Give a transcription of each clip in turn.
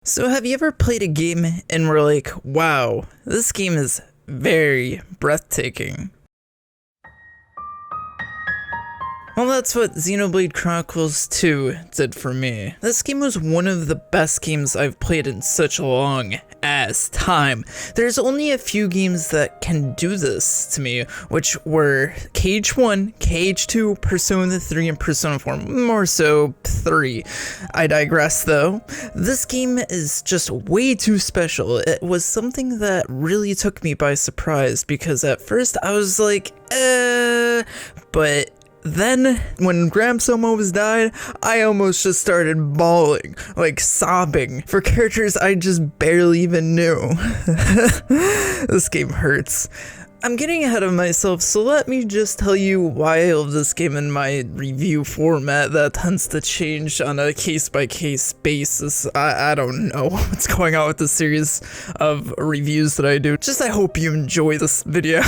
So have you ever played a game and were like, wow, this game is very breathtaking? Well, that's what Xenoblade Chronicles 2 did for me. This game was one of the best games I've played in such a long ass time. There's only a few games that can do this to me, which were KH1, KH2, Persona 3, and Persona 4, more so 3. I digress though. This game is just way too special. It was something that really took me by surprise because at first I was like, but then, when Gramps almost died, I almost just started bawling, like sobbing, for characters I just barely even knew. This game hurts. I'm getting ahead of myself, so let me just tell you why I love this game in my review format that tends to change on a case-by-case basis. I don't know what's going on with the series of reviews that I do. Just I hope you enjoy this video.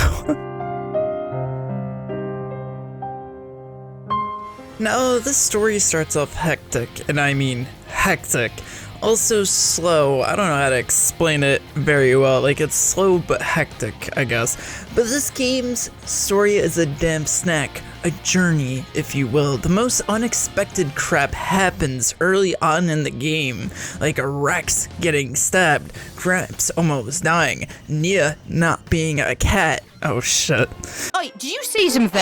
Now, this story starts off hectic, and I mean hectic. Also slow. I don't know how to explain it very well. Like, it's slow but hectic, I guess. But this game's story is a damn snack. A journey, if you will. The most unexpected crap happens early on in the game. Like a Rex getting stabbed, Gramps almost dying, Nia not being a cat. Oh shit. Oi, did you see something?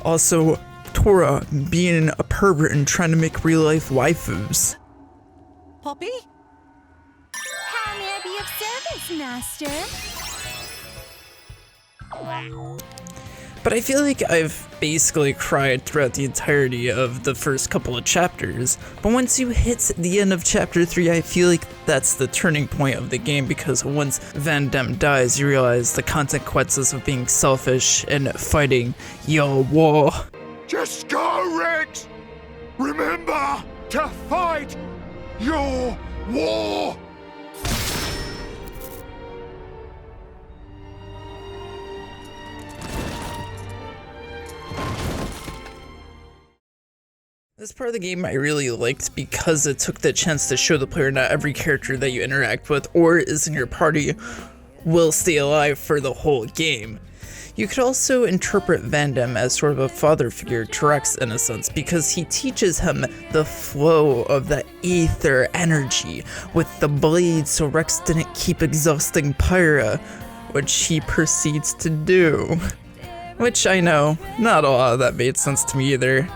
Also, Tora being a pervert and trying to make real-life waifus. Poppy? How may I be of service, master? But I feel like I've basically cried throughout the entirety of the first couple of chapters. But once you hit the end of chapter 3, I feel like that's the turning point of the game, because once Van Damme dies, you realize the consequences of being selfish and fighting your war. Just go, Rex! Remember to fight your war! This part of the game I really liked because it took the chance to show the player not every character that you interact with or is in your party will stay alive for the whole game. You could also interpret Van Damme as sort of a father figure to Rex in a sense, because he teaches him the flow of the ether energy with the blade so Rex didn't keep exhausting Pyra, which he proceeds to do. Which I know, not a lot of that made sense to me either.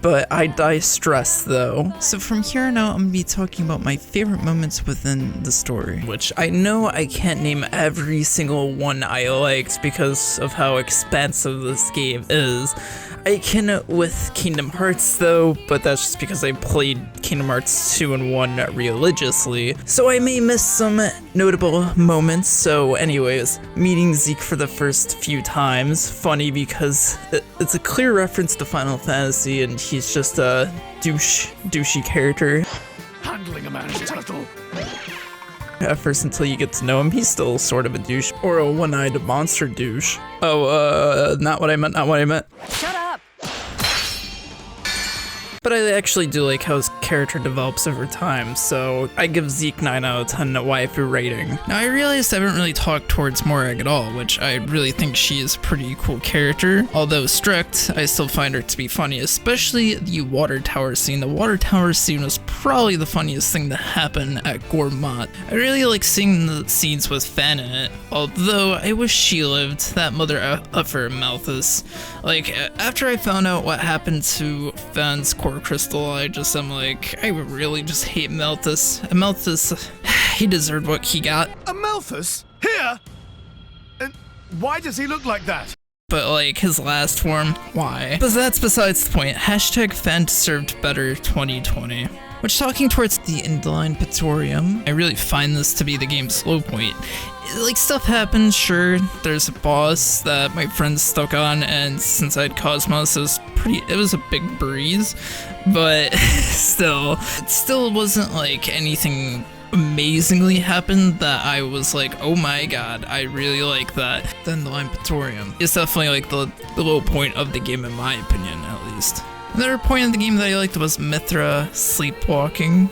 But I die stressed though. So from here on out, I'm gonna be talking about my favorite moments within the story, which I know I can't name every single one I liked because of how expansive this game is. I can with Kingdom Hearts though, but that's just because I played Kingdom Hearts 2 and 1 religiously, so I may miss some notable moments. So anyways, meeting Zeke for the first few times, funny because it's a clear reference to Final Fantasy and he's just a douchey character. Handling a man's turtle. At first, until you get to know him, he's still sort of a douche. Or a one-eyed monster douche. Oh, not what I meant. Shut up! But I actually do like how his character develops over time, so I give Zeke 9 out of 10 a waifu rating. Now I realized I haven't really talked towards Morag at all, which I really think she is a pretty cool character. Although strict, I still find her to be funny, especially the water tower scene. The water tower scene was probably the funniest thing to happen at Gourmont. I really like seeing the scenes with Fan in it, although I wish she lived, that mother effer Malthus. Like, after I found out what happened to Fan's core crystal, I'm like, I really just hate Malthus. And Malthus, he deserved what he got. Amalthus? Here? And why does he look like that? But like, his last form, why? But that's besides the point. Hashtag Fan deserved better 2020. Which, talking towards the Inline Praetorium, I really find this to be the game's low point. Like, stuff happens, sure, there's a boss that my friends stuck on, and since I had Kos Mos, it was a big breeze, but it still wasn't like anything amazingly happened that I was like, oh my god, I really like that. Then the Inline Praetorium is definitely like the low point of the game in my opinion, at least. Another point in the game that I liked was Mithra sleepwalking.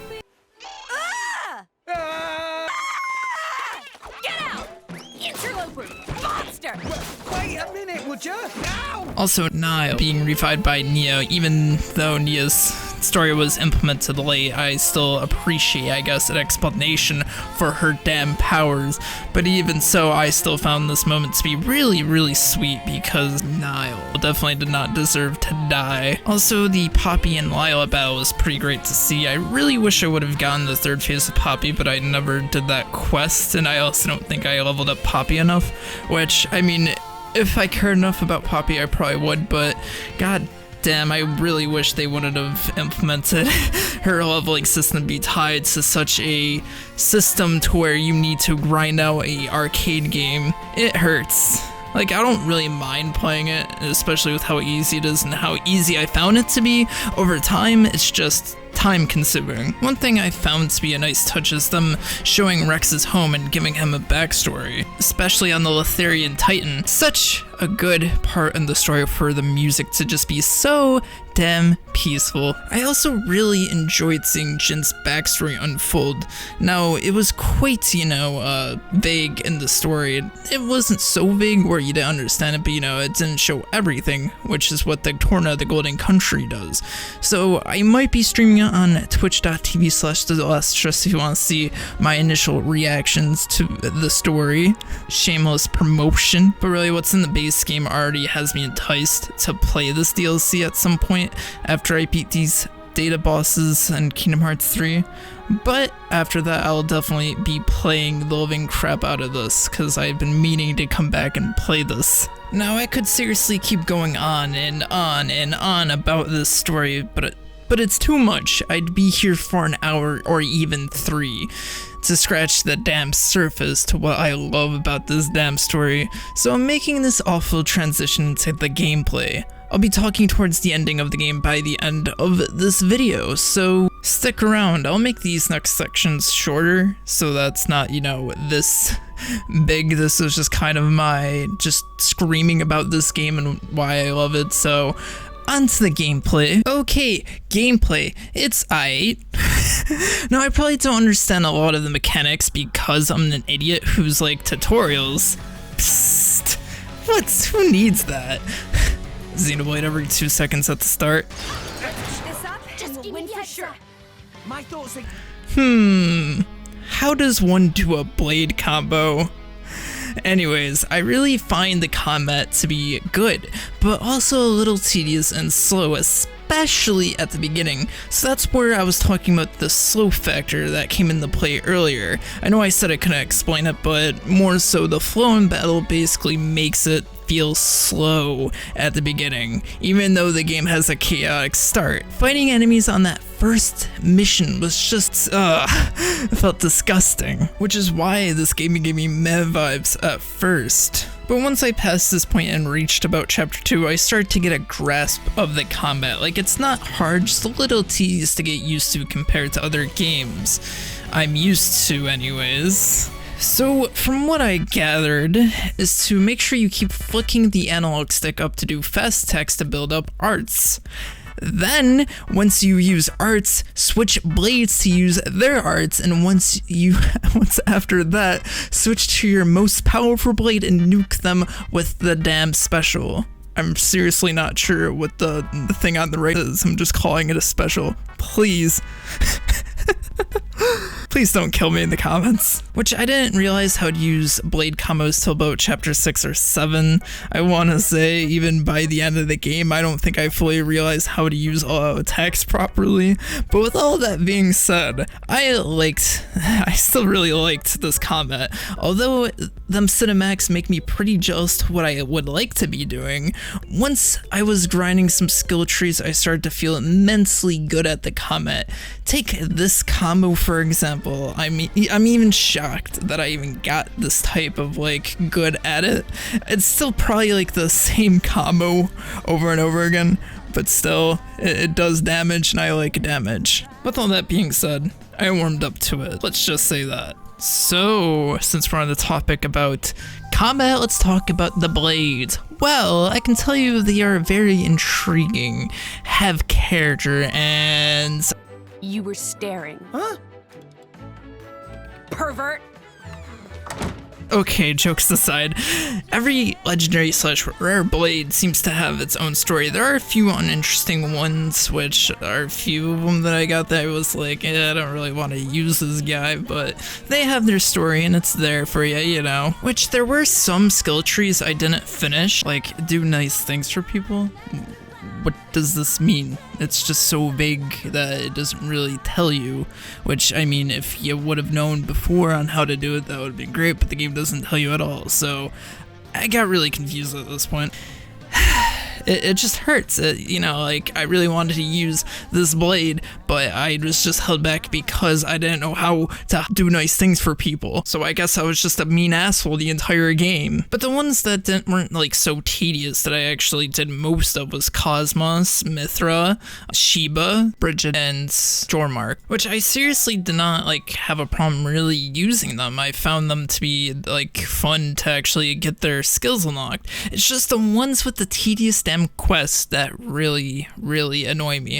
would you? Now! Also, Nile being revived by Neo, even though Neo's story was implemented late, I still appreciate, I guess, an explanation for her damn powers. But even so, I still found this moment to be really, really sweet because Nile definitely did not deserve to die. Also, the Poppy and Lila battle was pretty great to see. I really wish I would have gotten the third phase of Poppy, but I never did that quest, and I also don't think I leveled up Poppy enough, which, I mean, if I cared enough about Poppy, I probably would, but god damn, I really wish they wouldn't have implemented her leveling system to be tied to such a system to where you need to grind out a arcade game. It hurts. Like, I don't really mind playing it, especially with how easy it is and how easy I found it to be. Over time, it's just time consuming. One thing I found to be a nice touch is them showing Rex's home and giving him a backstory, especially on the Letharian Titan. Such a good part in the story for the music to just be so damn peaceful. I also really enjoyed seeing Jin's backstory unfold. Now, it was quite, vague in the story. It wasn't so vague where you didn't understand it, but it didn't show everything, which is what the Torna, the Golden Country, does. So I might be streaming it on twitch.tv/TheLastStress if you want to see my initial reactions to the story. Shameless promotion. But really, what's in the base game already has me enticed to play this DLC at some point after I beat these data bosses in Kingdom Hearts 3. But after that, I'll definitely be playing the living crap out of this, because I've been meaning to come back and play this. Now, I could seriously keep going on and on and on about this story, but it's too much. I'd be here for an hour or even 3 to scratch the damn surface to what I love about this damn story, so I'm making this awful transition to the gameplay. I'll be talking towards the ending of the game by the end of this video, so stick around. I'll make these next sections shorter, so that's not, this big. This is just kind of my just screaming about this game and why I love it, so onto the gameplay. Okay, gameplay. It's aight. Now, I probably don't understand a lot of the mechanics because I'm an idiot who's like tutorials. Psst. Who needs that? Xenoblade every 2 seconds at the start. This up, just we'll win for sure. My thoughts are... How does one do a blade combo? Anyways, I really find the combat to be good, but also a little tedious and slow, especially at the beginning. So that's where I was talking about the slow factor that came into play earlier. I know I said I couldn't explain it, but more so the flow in battle basically makes it feel slow at the beginning, even though the game has a chaotic start. Fighting enemies on that first mission was just, it felt disgusting, which is why this game gave me meh vibes at first. But once I passed this point and reached about chapter 2, I started to get a grasp of the combat. Like, it's not hard, just a little tedious to get used to compared to other games I'm used to anyways. So, from what I gathered, is to make sure you keep flicking the analog stick up to do fast text to build up arts. Then, once you use arts, switch blades to use their arts, and once after that, switch to your most powerful blade and nuke them with the damn special. I'm seriously not sure what the thing on the right is. I'm just calling it a special. Please. Please don't kill me in the comments. Which I didn't realize how to use blade combos till about chapter 6 or 7. I want to say even by the end of the game, I don't think I fully realized how to use all attacks properly. But with all that being said, I still really liked this combat. Although them cinematics make me pretty jealous to what I would like to be doing. Once I was grinding some skill trees, I started to feel immensely good at the combat. Take this combo for example. I'm even shocked that I even got this type of good at it. It's still probably the same combo over and over again, but still it does damage and I like damage. With all that being said, I warmed up to it. Let's just say that. So, since we're on the topic about combat, let's talk about the blades. Well, I can tell you they are very intriguing, have character, and... You were staring. Huh? Pervert! Okay, jokes aside, every legendary slash rare blade seems to have its own story. There are a few uninteresting ones, which are a few of them that I got that I was like, I don't really want to use this guy, but they have their story and it's there for you, you know. Which there were some skill trees I didn't finish, like do nice things for people. What does this mean? It's just so vague that it doesn't really tell you, which, I mean, if you would have known before on how to do it, that would have been great, but the game doesn't tell you at all, so I got really confused at this point. It just hurts, you know, like, I really wanted to use this blade, but I was just held back because I didn't know how to do nice things for people, so I guess I was just a mean asshole the entire game. But the ones that weren't, like, so tedious that I actually did most of was Kos Mos, Mithra, Sheba, Bridget, and Jormark, which I seriously did not, like, have a problem really using them. I found them to be, like, fun to actually get their skills unlocked. It's just the ones with the tedious damn quests that really annoy me.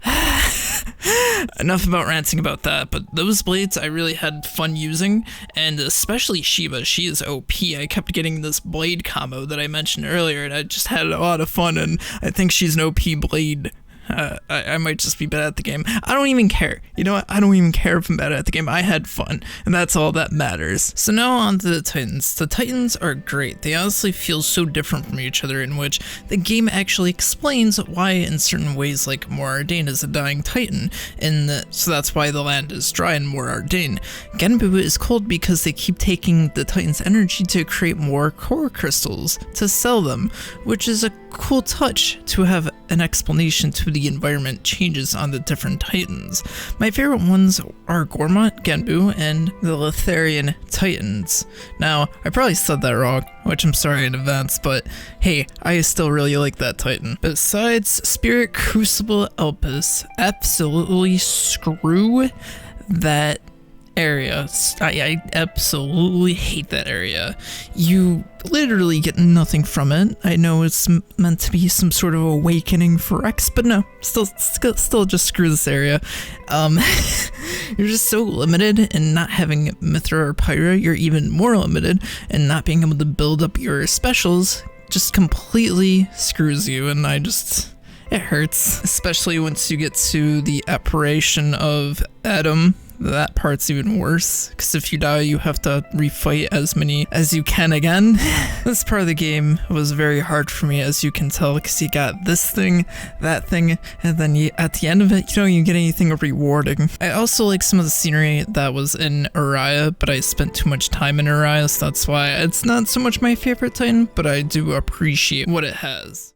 Enough about ranting about that, but those blades I really had fun using, and especially Sheba. She is OP. I kept getting this blade combo that I mentioned earlier, and I just had a lot of fun, and I think she's an OP blade. I might just be bad at the game. I don't even care. You know what? I don't even care if I'm bad at the game. I had fun, and that's all that matters. So now on to the Titans. The Titans are great. They honestly feel so different from each other, in which the game actually explains why in certain ways, like Morardain is a dying Titan, so that's why the land is dry in Morardain. Genbu is cold because they keep taking the Titan's energy to create more core crystals to sell them, which is a cool touch to have an explanation to the environment changes on the different Titans. My favorite ones are Gormott, Genbu, and the Letharian Titans. Now, I probably said that wrong, which I'm sorry in advance, but hey, I still really like that Titan. Besides Spirit Crucible Elpis, absolutely screw that area. I absolutely hate that area. You literally get nothing from it. I know it's meant to be some sort of awakening for X, but no, still just screw this area. You're just so limited in not having Mithra or Pyra. You're even more limited in not being able to build up your specials. Just completely screws you, and it hurts, especially once you get to the apparition of Adam. That part's even worse, because if you die, you have to refight as many as you can again. This part of the game was very hard for me, as you can tell, because you got this thing, that thing, and then at the end of it, you don't even get anything rewarding. I also like some of the scenery that was in Uriah, but I spent too much time in Uriah, so that's why it's not so much my favorite Titan, but I do appreciate what it has.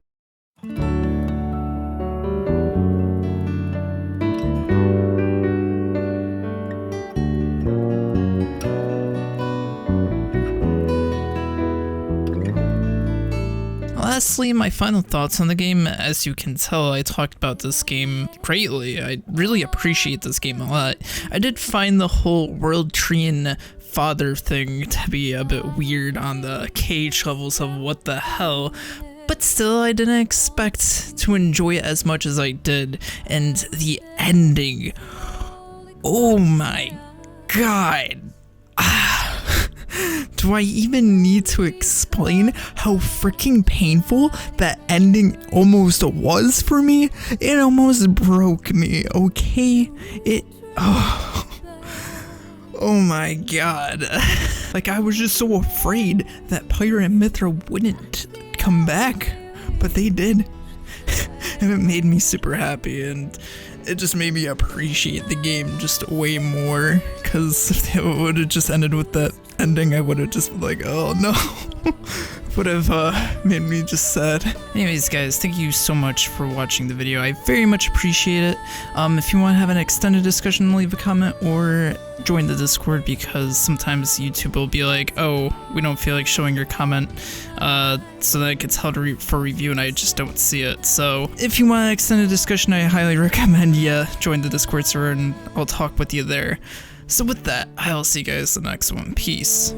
Lastly, my final thoughts on the game. As you can tell, I talked about this game greatly. I really appreciate this game a lot. I did find the whole world tree and father thing to be a bit weird on the cage levels of what the hell, but still I didn't expect to enjoy it as much as I did. And the ending, oh my god. Do I even need to explain how freaking painful that ending almost was for me? It almost broke me, okay? Oh my god. Like, I was just so afraid that Pyra and Mithra wouldn't come back, but they did. And it made me super happy, and it just made me appreciate the game just way more, because if it would have just ended with that ending, I would have just been like, oh no. Would have made me just sad. Anyways guys, thank you so much for watching the video. I very much appreciate it. If you want to have an extended discussion, leave a comment or join the Discord, because sometimes YouTube will be like, oh, we don't feel like showing your comment, so that it gets held for review and I just don't see it. So if you want an extended discussion, I highly recommend you join the Discord server and I'll talk with you there. So with that, I'll see you guys in the next one. Peace.